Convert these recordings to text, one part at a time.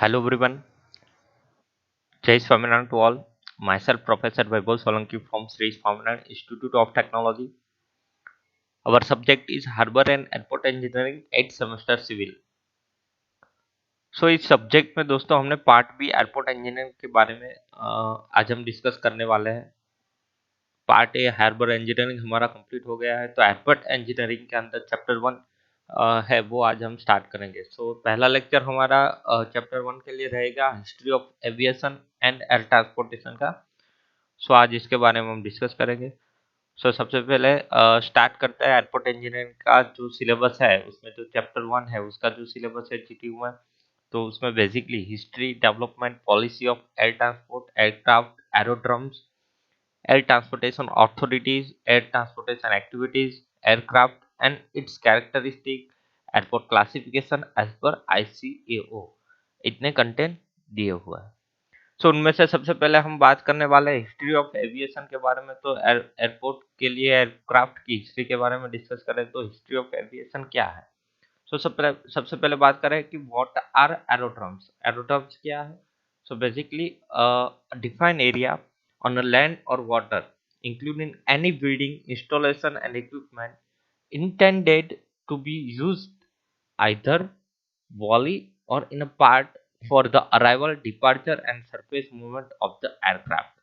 Hello everyone, Jai Swaminarayan to all. Myself Professor Vaibhav Solanki from Sri Swaminarayan Institute of Technology. Our subject is Harbour and Airport Engineering 8th semester Civil. इस subject में दोस्तों हमने part B airport engineering के बारे में आज हम discuss करने वाले हैं। पार्ट ए हार्बर इंजीनियरिंग हमारा कंप्लीट हो गया है, तो एयरपोर्ट इंजीनियरिंग के अंदर चैप्टर 1 है वो आज हम स्टार्ट करेंगे। पहला लेक्चर हमारा चैप्टर 1 के लिए रहेगा history of aviation and air transportation का। आज इसके बारे में हम डिस्कस करेंगे। सबसे पहले स्टार्ट करते हैं एयरपोर्ट इंजीनियरिंग का जो सिलेबस है, उसमें जो चैप्टर 1 है उसका जो सिलेबस है जीटीयू में, तो उसमें basically history, development, policy of air transport, aircraft, एरोड्रम्स, air transportation authorities, air transportation activities, aircraft and its characteristic, airport classification as per ICAO, इतने कंटेंट दिए हुए हैं। उनमें से सबसे पहले हम बात करने वाले हैं हिस्ट्री ऑफ एविएशन के बारे में। तो एयरपोर्ट के लिए एयरक्राफ्ट की हिस्ट्री के बारे में डिस्कस करें तो हिस्ट्री ऑफ एविएशन क्या है। सबसे पहले बात करें कि व्हाट आर एरोड्रम्स। एरोड्रम्स क्या है? Basically define area on a land or water, including any building, installation and equipment intended to be used either wholly or in a part for the arrival, departure and surface movement of the aircraft।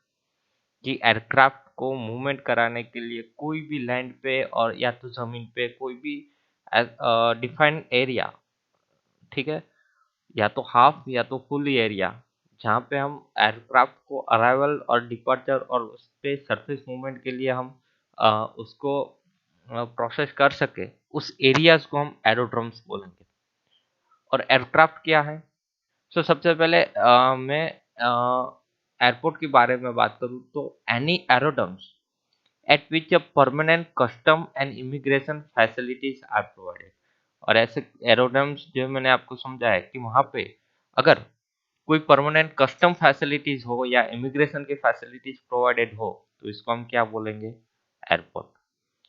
कि aircraft को movement कराने के लिए कोई भी land पे और या तो जमीन पे कोई भी डिफाइंड एरिया, ठीक है, या तो हाफ या तो फुल एरिया, जहाँ पे हम एयरक्राफ्ट को अराइवल और डिपार्चर और उस पे सरफेस मूवमेंट के लिए हम उसको प्रोसेस कर सके, उस एरियाज को हम एरोड्रम्स बोलेंगे। और एयरक्राफ्ट क्या है? सबसे पहले मैं एयरपोर्ट के बारे में बात करूँ तो any aerodromes at which a permanent custom and immigration facilities are provided. और ऐसे एरोड्रम्स जो मैंने आपको समझा है कि वहाँ पे अगर कोई परमानेंट कस्टम फैसिलिटीज हो या इमिग्रेशन की फैसिलिटीज प्रोवाइडेड हो, तो इसको हम क्या बोलेंगे? एयरपोर्ट।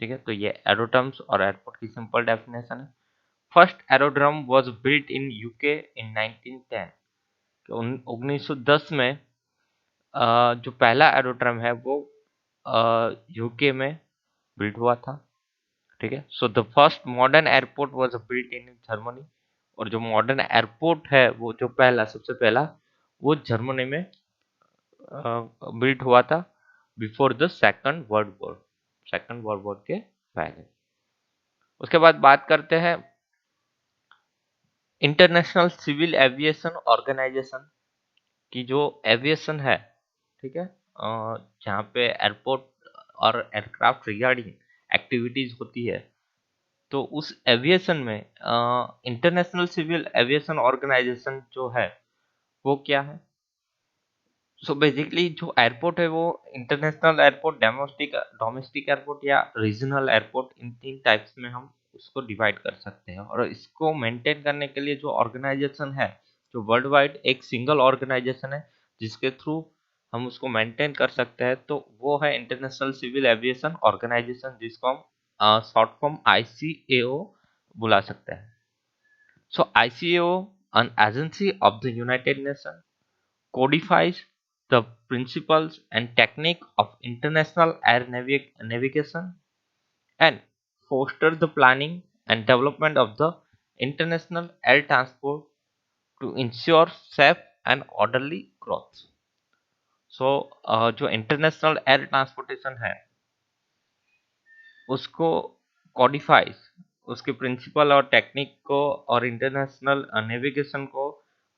ठीक है, तो ये एरोड्रम्स और एयरपोर्ट की सिंपल डेफिनेशन है। First aerodrome was built in UK in 1910। 1910 में जो पहला एरोड्रम है वो यूके में बिल्ट हुआ था। ठीक है, the first modern airport was built in Germany. और जो मॉडर्न एयरपोर्ट है वो जो पहला सबसे पहला वो जर्मनी में बिल्ट हुआ था before the second world war. Second world war के पहले। उसके बाद बात करते हैं इंटरनेशनल सिविल एविएशन ऑर्गेनाइजेशन की। जो एविएशन है, ठीक है, जहाँ पे एयरपोर्ट और एयरक्राफ्ट रिगार्डिंग एक्टिविटीज होती है, तो उस एविएशन में इंटरनेशनल सिविल एविएशन ऑर्गेनाइजेशन जो है वो क्या है? बेसिकली जो एयरपोर्ट है वो इंटरनेशनल एयरपोर्ट, डोमेस्टिक एयरपोर्ट या रीजनल एयरपोर्ट, इन 3 टाइप्स में हम उसको डिवाइड कर सकते हैं। और इसको मेंटेन करने के लिए जो ऑर्गेनाइजेशन है, जो वर्ल्ड वाइड एक सिंगल ऑर्गेनाइजेशन है जिसके थ्रू हम उसको मेंटेन कर सकते हैं, तो वो है इंटरनेशनल सिविल एविएशन ऑर्गेनाइजेशन, जिसको हम शॉर्ट फॉर्म ICAO बुला सकते हैं। ICAO, an agency of the United Nations, codifies the principles and technique of international air navigation and fosters the planning and development of the international air transport to ensure safe and orderly growth। जो international air transportation है उसको कॉडिफाइज, उसके principal और technique को और international navigation को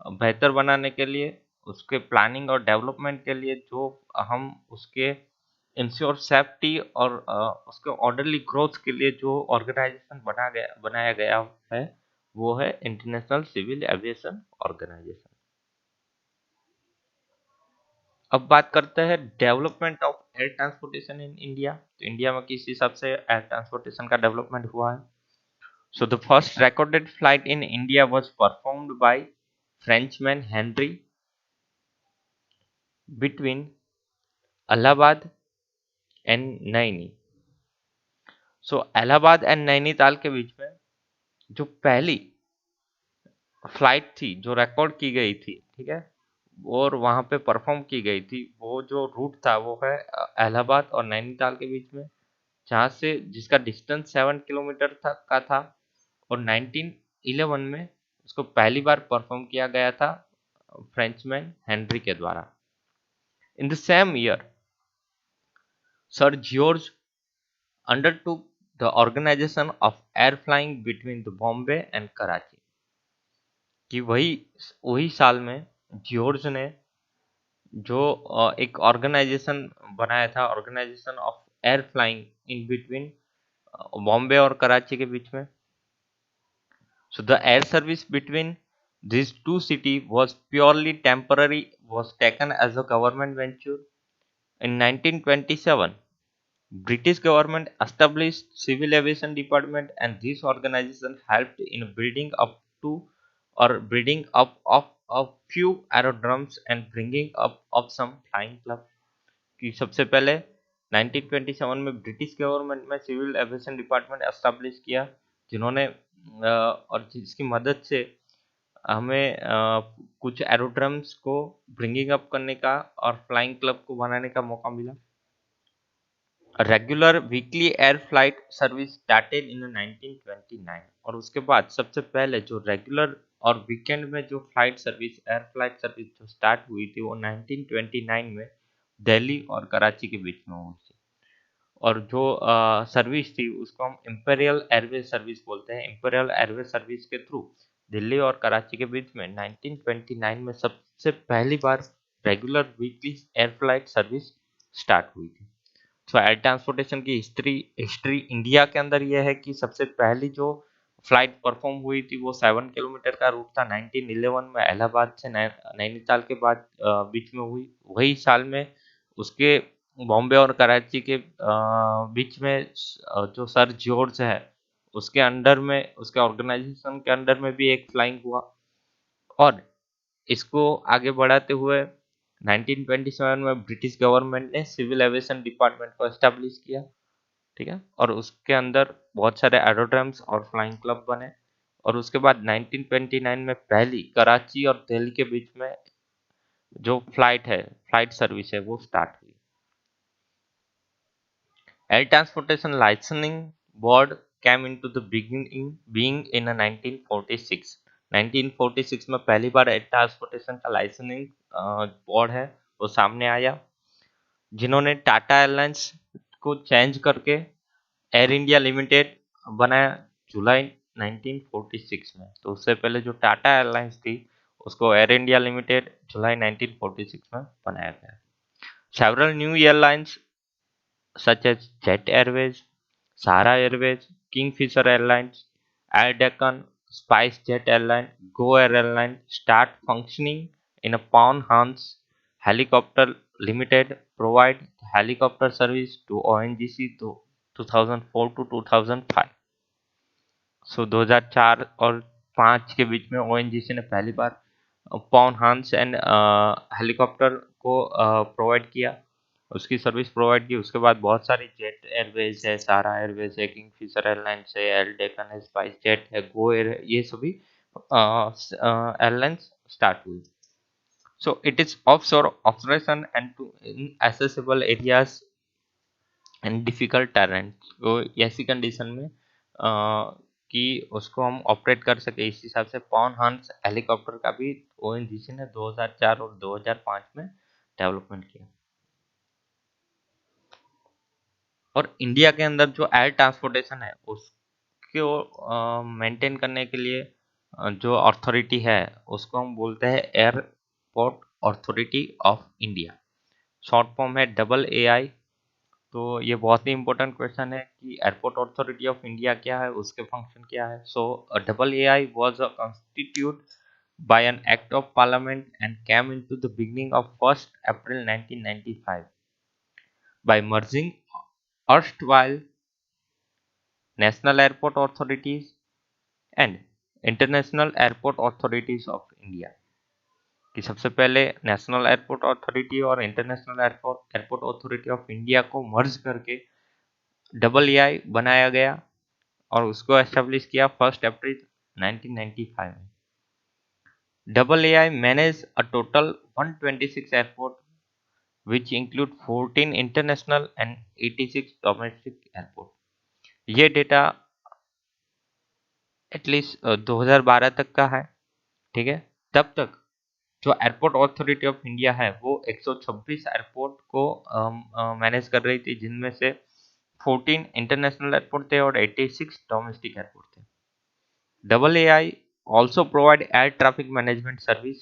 बेहतर बनाने के लिए, उसके प्लानिंग और डेवलपमेंट के लिए, जो हम उसके इंश्योर सेफ्टी और उसके ऑर्डरली ग्रोथ के लिए जो ऑर्गेनाइजेशन बनाया गया है वो है इंटरनेशनल सिविल एविएशन ऑर्गेनाइजेशन। अब बात करते हैं development of air transportation in India. तो इंडिया में किस हिसाब से एयर ट्रांसपोर्टेशन का डेवलपमेंट हुआ है? The first recorded flight in India was performed by Frenchman Henry between Allahabad and Naini. Allahabad and Nainital के बीच में जो पहली फ्लाइट थी जो रिकॉर्ड की गई थी, ठीक है, और वहाँ पे परफॉर्म की गई थी, वो जो रूट था वो है इलाहाबाद और नैनीताल के बीच में, जहाँ से जिसका डिस्टेंस 7 किलोमीटर का था, और 1911 में उसको पहली बार परफॉर्म किया गया था फ्रेंचमैन हेनरी के द्वारा। In the same year sir George undertook the organization of air flying between the Bombay and Karachi। कि वही वही साल में जॉर्ज ने जो एक ऑर्गेनाइजेशन बनाया था, organisation of air flying in between Bombay और कराची के बीच में। So the air service between these two cities was purely temporary, was taken as a government venture। In 1927 British government established civil aviation department, and this organization helped in building up to or breeding up of a few aerodromes and bringing up of some flying club। कि सबसे पहले 1927 में British government में civil aviation department establish किया, जिन्होंने और जिसकी मदद से हमें कुछ एरोड्रम्स को ब्रिंगिंग अप करने का और फ्लाइंग क्लब को बनाने का मौका मिला। Regular weekly air flight service started in 1929, और उसके बाद सबसे पहले जो रेगुलर और वीकेंड में जो flight service air flight service जो स्टार्ट हुई थी वो 1929 में दिल्ली और कराची के बीच में हुई थी। और जो सर्विस थी उसको हम इंपीरियल एयरवेज सर्विस बोलते हैं। इंपीरियल एयरवेज सर्विस के थ्रू दिल्ली और कराची के बीच में 1929 में सबसे पहली बार regular weekly air flight service start हुई थी। तो एयर ट्रांसपोर्टेशन की हिस्ट्री इंडिया के अंदर यह है कि सबसे पहली जो फ्लाइट परफॉर्म हुई थी वो 7 किलोमीटर का रूट था 1911 में, इलाहाबाद से नैनीताल के बाद बीच में हुई। वही साल में उसके बॉम्बे और कराची के बीच में जो सर जॉर्ज है उसके अंडर में, उसके ऑर्गेनाइजेशन के अंडर में भी एक फ्लाइंग हुआ, और इसको आगे बढ़ाते हुए 1927 में ब्रिटिश गवर्नमेंट ने सिविल एविएशन डिपार्टमेंट को एस्टेब्लिश किया, ठीक है, और उसके अंदर बहुत सारे एरोड्रम्स और फ्लाइंग क्लब बने। और उसके बाद 1929 में पहली कराची और दिल्ली के बीच में जो फ्लाइट सर्विस है वो स्टार्ट हुई। Air transportation licensing board came into the being in 1946। 1946 में पहली बार एयर ट्रांसपोर्टेशन का लाइसेंसिंग बोर्ड है वो सामने आया, जिन्होंने टाटा एयरलाइंस को चेंज करके एयर इंडिया लिमिटेड बनाया जुलाई 1946 में। तो उससे पहले जो टाटा एयरलाइंस थी उसको एयर इंडिया लिमिटेड जुलाई 1946 में बनाया गया। Several new airlines such as Jet Airways, Sahara Airways, Kingfisher Airlines, Air Deccan, SpiceJet Airline, Go Air Airline start functioning in a Pawn Hans Helicopter Limited provide helicopter service to ONGC to 2004 to 2005। सो 2004 और 5 के बीच में ONGC ने पहली बार pawn Hans and helicopter को provide किया, उसकी service provide की। उसके बाद बहुत सारी जेट एयरवेज है, सारा एयरवेज है, किंगफिशर एयरलाइंस है, एयर डेकन है, स्पाइस जेट है, गो एयर है, ये सभी एयरलाइंस स्टार्ट हुई। So it is offshore operation and to inaccessible areas and difficult terrain. तो ऐसी कंडीशन में कि उसको हम ऑपरेट कर सके, इस हिसाब से पॉन हंस हेलीकॉप्टर का भी ओएनजीसी ने 2004 और 2005 में डेवलपमेंट किया। और इंडिया के अंदर जो एयर ट्रांसपोर्टेशन है उसको मेंटेन करने के लिए जो अथॉरिटी है उसको हम बोलते हैं airport authority of India, short form है AAI। तो ये बहुत ही इंपॉर्टेंट क्वेश्चन है कि एयरपोर्ट अथॉरिटी ऑफ इंडिया क्या है, उसके फंक्शन क्या है। सो AAI was constituted by an act of parliament and came into the beginning of 1st April 1995 by merging erstwhile national airport authorities and international airport authorities of India। कि सबसे पहले national airport authority और international airport authority of India को मर्ज करके AAI बनाया गया और उसको एस्टेब्लिश किया 1 अप्रैल 1995 में। AAI manage a total 126 airport which include 14 international and 86 domestic airport. ये डेटा एटलीस्ट 2012 तक का है, ठीक है। तब तक जो एयरपोर्ट अथॉरिटी ऑफ इंडिया है वो 126 एयरपोर्ट को मैनेज कर रही थी, जिनमें से 14 इंटरनेशनल एयरपोर्ट थे और 86 डोमेस्टिक एयरपोर्ट थे। AAI also provide air traffic management service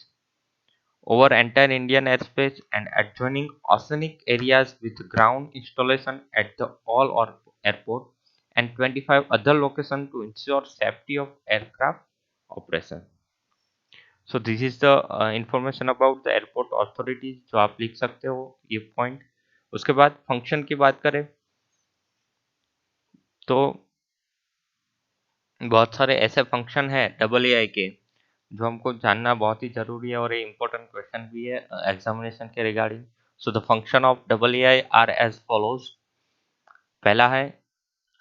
over entire Indian airspace and adjoining oceanic areas with ground installation at the all or airport and 25 other locations to ensure safety of aircraft operation. So this is the information about the airport authorities जो आप लिख सकते हो ये point. उसके बाद function की बात करें तो बहुत सारे ऐसे फंक्शन है AAI के जो हमको जानना बहुत ही जरूरी है और ये इम्पोर्टेंट क्वेश्चन भी है एग्जामिनेशन के regarding. So the function of AAI are as follows. पहला है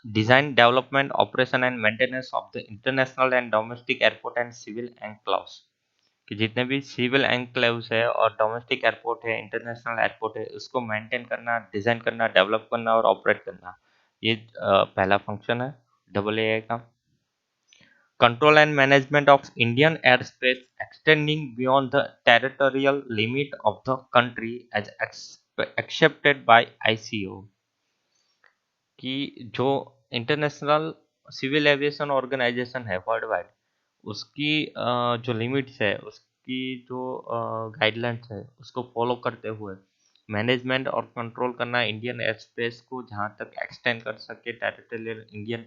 design development operation and maintenance of the international and domestic airport and civil enclaves, कि जितने भी सिविल एनक्लेव्स है और डोमेस्टिक एयरपोर्ट है, इंटरनेशनल एयरपोर्ट है, उसको मेंटेन करना, डिजाइन करना, डेवलप करना और ऑपरेट करना, ये पहला फंक्शन है AAI का। Control and management of Indian airspace extending beyond the territorial limit of the country as accepted by ICO, कि जो इंटरनेशनल सिविल एविएशन ऑर्गेनाइजेशन है वर्ल्ड वाइड, उसकी जो लिमिट्स है, उसकी जो गाइडलाइंस है, उसको फॉलो करते हुए मैनेजमेंट और कंट्रोल करना इंडियन एयर स्पेस को जहाँ तक एक्सटेंड कर सके टेरिटोरियल इंडियन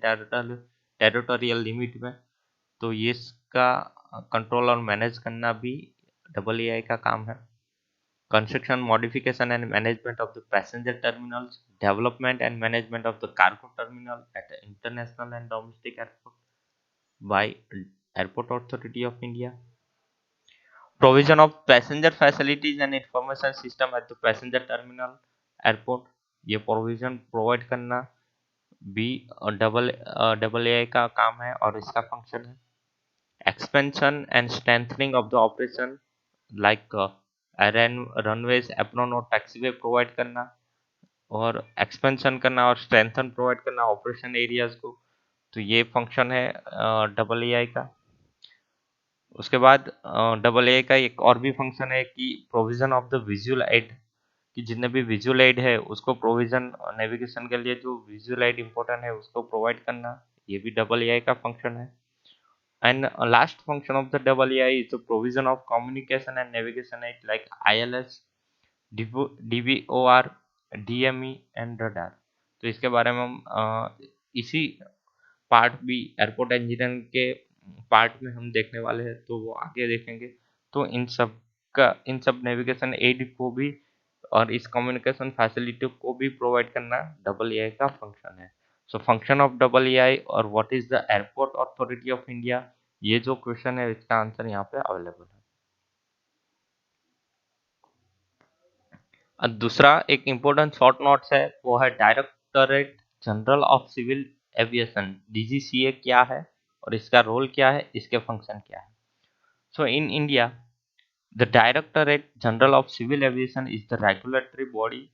टेरिटोरियल लिमिट में, तो ये इसका कंट्रोल और मैनेज करना भी AAI का काम है। Construction, modification and management of the passenger terminals, development and management of the cargo terminal at the international and domestic airport by Airport Authority of India. Provision of passenger facilities and information system at the passenger terminal airport, ये provision provide करना भी AAI का काम है और इसका function है। Expansion and strengthening of the operation like runways, apron और टैक्सीवे प्रोवाइड करना और एक्सपेंशन करना और स्ट्रेंथन प्रोवाइड करना ऑपरेशन एरियाज को, तो ये फंक्शन है AAI का। उसके बाद AAI का एक और भी फंक्शन है कि provision of the visual add, कि जितने भी विजुअल एड है उसको प्रोविजन नेविगेशन के लिए जो विजुअल एड इंपॉर्टेंट है उसको प्रोवाइड करना, ये भी AAI का फंक्शन है। And last function of the AAI is the provision of communication and navigation aid like ILS, DVOR, DME and radar। तो इसके बारे में हम इसी पार्ट भी एयरपोर्ट इंजीनियरिंग के पार्ट में हम देखने वाले हैं, तो वो आगे देखेंगे। तो इन सब नेविगेशन एड को भी और इस कम्युनिकेशन फैसिलिटी को भी प्रोवाइड करना AAI का फंक्शन है। सो फंक्शन ऑफ AAI और what is the airport authority of India, ये जो क्वेश्चन है इसका आंसर यहाँ पे अवेलेबल है। दूसरा एक इम्पोर्टेंट शॉर्ट नोट्स है वो है directorate general of civil aviation, DGCA क्या है और इसका रोल क्या है, इसके फंक्शन क्या है। So in India the directorate general of civil aviation is the regulatory body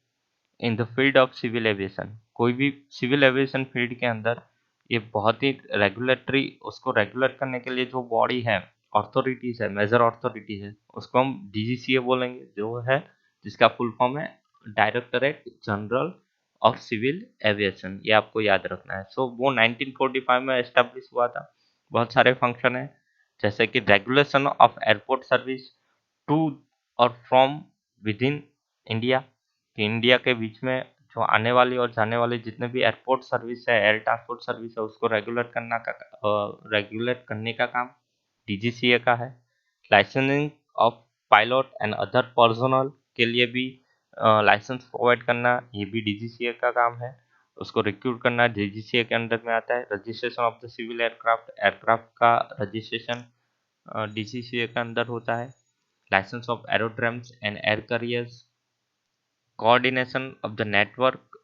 in the field of civil aviation. कोई भी सिविल एविएशन फील्ड के अंदर ये बहुत ही रेगुलेटरी, उसको रेगुलेट करने के लिए जो बॉडी है, अथॉरिटीज है, मेजर अथॉरिटीज है, उसको हम DGCA बोलेंगे, जो है जिसका फुल फॉर्म है directorate general of civil aviation, ये आपको याद रखना है। सो वो 1945 में एस्टेब्लिश हुआ था। बहुत सारे फंक्शन है जैसे कि regulation of airport service to और फ्रॉम विद इन इंडिया, कि इंडिया के बीच में जो आने वाली और जाने वाली जितने भी एयरपोर्ट सर्विस है, एयर ट्रांसपोर्ट सर्विस है, उसको रेगुलेट करने का काम DGCA का है। Licensing of pilot and other personal के लिए भी लाइसेंस प्रोवाइड करना, ये भी DGCA का काम है। उसको रिक्रूट करना DGCA के अंदर में आता है। Registration of the civil aircraft, aircraft का रजिस्ट्रेशन DGCA के अंदर होता है। Licence of aerodromes and air carriers, coordination of the network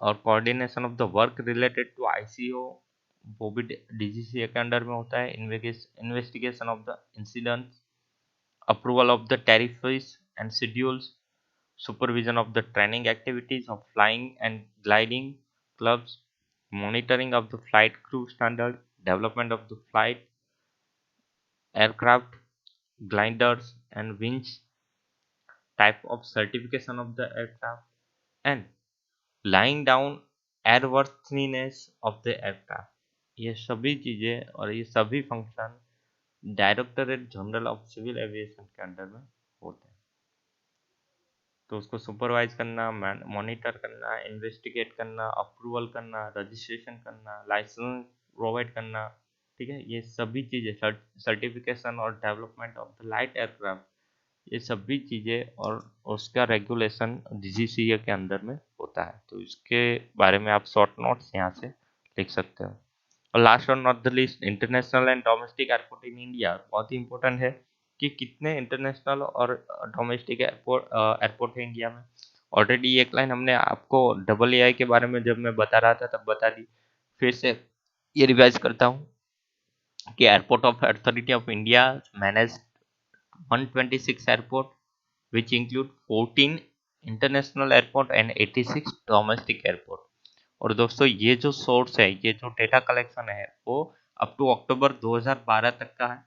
और coordination of the work related to ICO, वो भी DGCA के अंडर में होता है। Investigation of the incidents, approval of the tariffs and schedules, supervision of the training activities of flying and gliding clubs, monitoring of the flight crew standard, development of the flight aircraft, gliders and winch, type of certification of the aircraft, and laying down airworthiness of the aircraft। ये सभी चीजें और ये सभी function directorate general of civil aviation के under में होते हैं। तो उसको सुपरवाइज करना, मॉनिटर करना, इन्वेस्टिगेट करना, अप्रूवल करना, रजिस्ट्रेशन करना, लाइसेंस प्रोवाइड करना, ठीक है, ये सभी चीज़ें, सर्टिफिकेशन और development of the light aircraft, ये सभी चीज़ें और उसका रेगुलेशन DGCA के अंदर में होता है। तो इसके बारे में आप शॉर्ट नोट्स यहाँ से लिख सकते हो। और लास्ट और not the list, international and domestic airport in India बहुत ही इंपॉर्टेंट है कि कितने इंटरनेशनल और डोमेस्टिक एयरपोर्ट है इंडिया में। ऑलरेडी एक लाइन हमने आपको AA के बारे में जब मैं बता रहा था तब बता दी, फिर से ये रिवाइज करता हूँ कि airport of authority of India manage 126 airport which include 14 international airport and 86 domestic airport. और दोस्तों ये जो सोर्स है, ये जो डेटा कलेक्शन है वो अप टू अक्टूबर 2012 तक का है।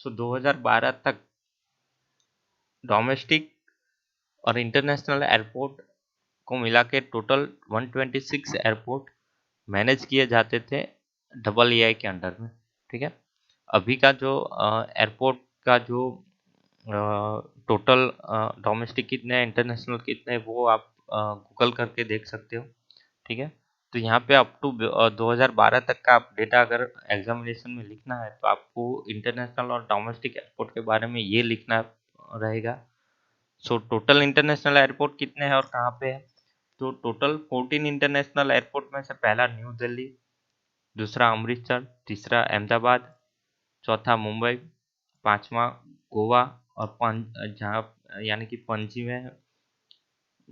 सो 2012 तक डोमेस्टिक और इंटरनेशनल एयरपोर्ट को मिला के टोटल 126 एयरपोर्ट मैनेज किए जाते थे AA के अंडर में, ठीक है। अभी का जो एयरपोर्ट का जो टोटल डोमेस्टिक कितने हैं, इंटरनेशनल कितने हैं, वो आप गूगल करके देख सकते हो, ठीक है। तो यहाँ पे अप टू 2012 तक का आप डेटा अगर एग्जामिनेशन में लिखना है तो आपको इंटरनेशनल और डोमेस्टिक एयरपोर्ट के बारे में ये लिखना रहेगा। सो टोटल इंटरनेशनल एयरपोर्ट कितने हैं और कहाँ पे है, तो टोटल 14 इंटरनेशनल एयरपोर्ट में से पहला न्यू दिल्ली, दूसरा अमृतसर, तीसरा अहमदाबाद, चौथा मुंबई, पांचवा गोवा और जहाँ यानी कि पणजी में,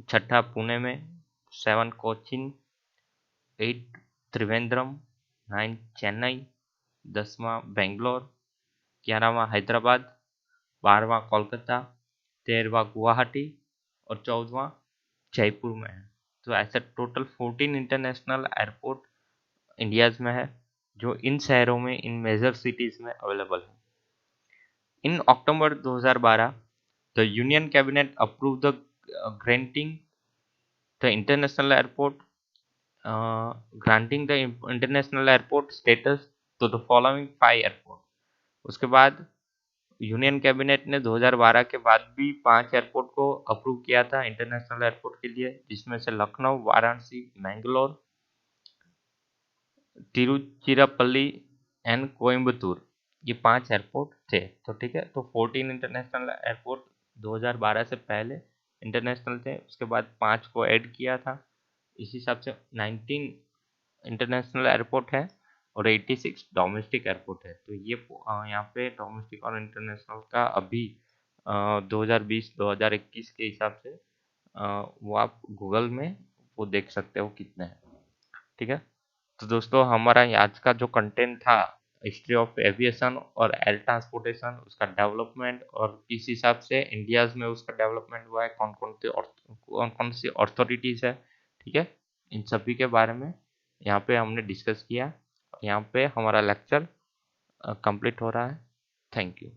छठा पुणे में, 7 कोचीन, 8 त्रिवेंद्रम, 9 चेन्नई, 10वां बेंगलोर, 11वां हैदराबाद, 12वां कोलकाता, 13वां गुवाहाटी और 14वां जयपुर में है। तो ऐसे टोटल 14 इंटरनेशनल एयरपोर्ट इंडियाज में है जो इन शहरों में, इन मेजर सिटीज में अवेलेबल है। इन अक्टूबर 2012 the union cabinet approve the granting the international airport granting the international airport status to the following 5 airport. उसके बाद यूनियन कैबिनेट ने 2012 के बाद भी 5 एयरपोर्ट को अप्रूव किया था इंटरनेशनल एयरपोर्ट के लिए, जिसमें से लखनऊ, वाराणसी, मैंगलोर, तिरुचिरापल्ली एंड कोयम्बतूर, ये 5 एयरपोर्ट थे। तो ठीक है, तो 14 इंटरनेशनल एयरपोर्ट 2012 से पहले इंटरनेशनल थे, उसके बाद 5 को ऐड किया था, इस हिसाब से 19 इंटरनेशनल एयरपोर्ट है और 86 डोमेस्टिक एयरपोर्ट है। तो ये यहाँ पे डोमेस्टिक और इंटरनेशनल का अभी 2020-2021 के हिसाब से वो आप गूगल में वो देख सकते हो कितने हैं, ठीक है। तो दोस्तों हमारा आज का जो कंटेंट था हिस्ट्री ऑफ एविएशन और एयर ट्रांसपोर्टेशन, उसका डेवलपमेंट और किस हिसाब से इंडियाज में उसका डेवलपमेंट हुआ है, कौन कौन सी अथॉरिटीज़ है, ठीक है, इन सभी के बारे में यहाँ पे हमने डिस्कस किया। यहाँ पे हमारा लेक्चर कंप्लीट हो रहा है। Thank you.